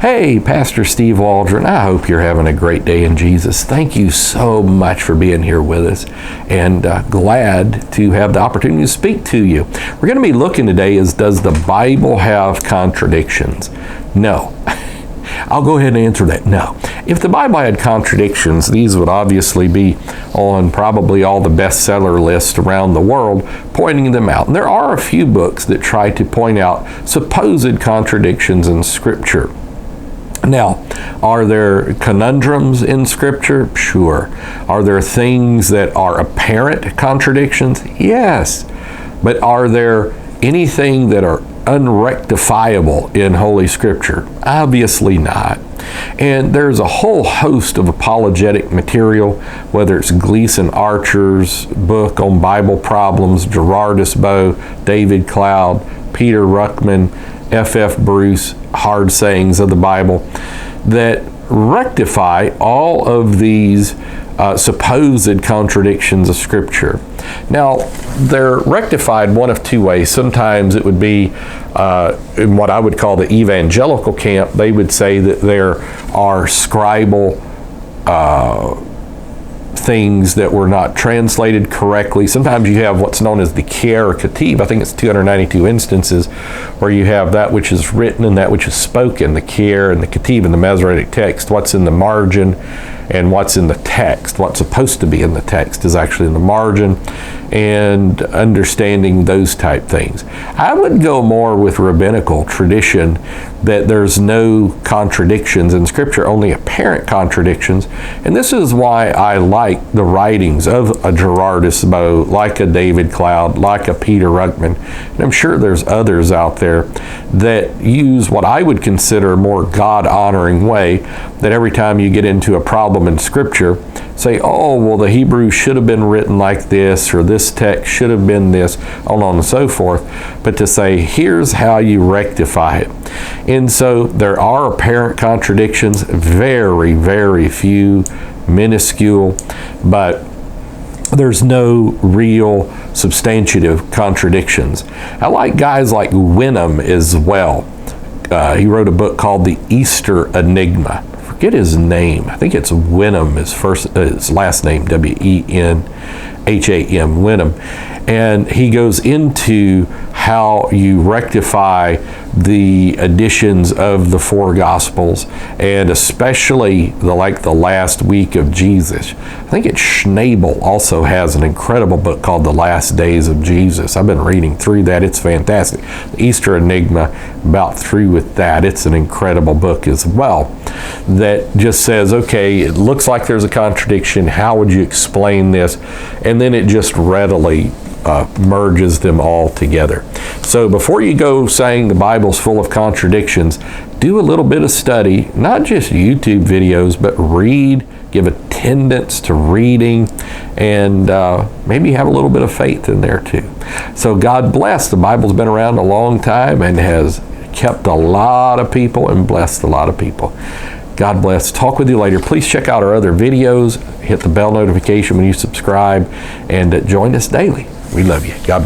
Hey, Pastor Steve Waldron, I hope you're having a great day in Jesus. Thank you so much for being here with us, and glad to have the opportunity to speak to you. We're going to be looking today is, does the Bible have contradictions? No. I'll go ahead and answer that. No. If the Bible had contradictions, these would obviously be on probably all the bestseller lists around the world, pointing them out. And there are a few books that try to point out supposed contradictions in Scripture. Now, are there conundrums in Scripture? Sure. Are there things that are apparent contradictions? Yes. But are there anything that are unrectifiable in Holy Scripture? Obviously not. And there's a whole host of apologetic material, whether it's Gleason Archer's book on Bible problems, Gerardus Bow, David Cloud, Peter Ruckman, F.F. Bruce, Hard Sayings of the Bible, that rectify all of these supposed contradictions of Scripture. Now, they're rectified one of two ways. Sometimes it would be in what I would call the evangelical camp. They would say that there are scribal things that were not translated correctly. Sometimes you have what's known as the Caricative. I think it's 292 instances where you have that which is written and that which is spoken, the Car and the Kativ in the Masoretic text. What's in the margin and what's in the text, what's supposed to be in the text is actually in the margin, and understanding those type things. I would go more with rabbinical tradition that there's no contradictions in Scripture, only apparent contradictions. And this is why I like the writings of a Gerardus Bow, like a David Cloud, like a Peter Ruckman. And I'm sure there's others out there that use what I would consider a more God-honoring way, that every time you get into a problem in Scripture, say, oh, well, the Hebrew should have been written like this, or this text should have been this, on and so forth, but to say, here's how you rectify it. And so there are apparent contradictions, very, very few, minuscule, but there's no real substantive contradictions. I like guys like Wenham as well. He wrote a book called The Easter Enigma. Forget his name. I think it's Wenham, his last name, W-E-N-H-A-M, Wenham. And he goes into how you rectify the additions of the four Gospels, and especially the last week of Jesus. I think it's Schnabel also has an incredible book called The Last Days of Jesus. I've been reading through that. It's fantastic. The Easter Enigma, about through with that. It's an incredible book as well that just says, okay, it looks like there's a contradiction. How would you explain this? And then it just readily merges them all together. So before you go saying the Bible's full of contradictions, do a little bit of study, not just YouTube videos, but read, give attendance to reading, and maybe have a little bit of faith in there too. So God bless. The Bible's been around a long time and has kept a lot of people and blessed a lot of people. God bless. Talk with you later. Please check out our other videos. Hit the bell notification when you subscribe, and join us daily. We love you. God bless.